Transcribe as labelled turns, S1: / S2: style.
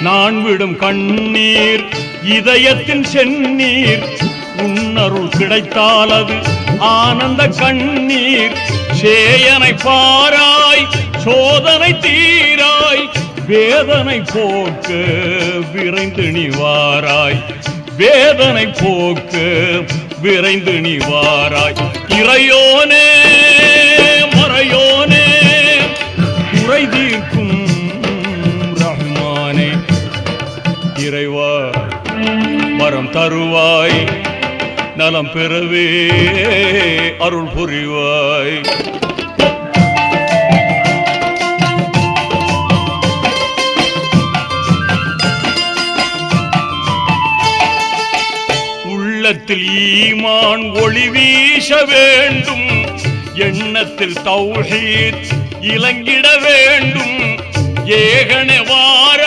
S1: நான் விடும் கண்ணீர் இதயத்தின் செந்நீர் உன்னருள் கிடைத்தால் அது ஆனந்த கண்ணீர் சேயனை பாராய் சோதனை தீராய் வேதனை போக்க விரைந்து நீ வாராய் வேதனை போக்க விரைந்து நீ வாராய் இறையோனே மறையோனே குறை தீர்க்கும் ரஹ்மானே இறைவா வரம் தருவாய் நலம் பெறவே அருள் புரிவாய் உள்ளத்தில் ஈமான் ஒளி வீச வேண்டும் எண்ணத்தில் தௌஹீத் இலங்கிட வேண்டும் ஏகனே வார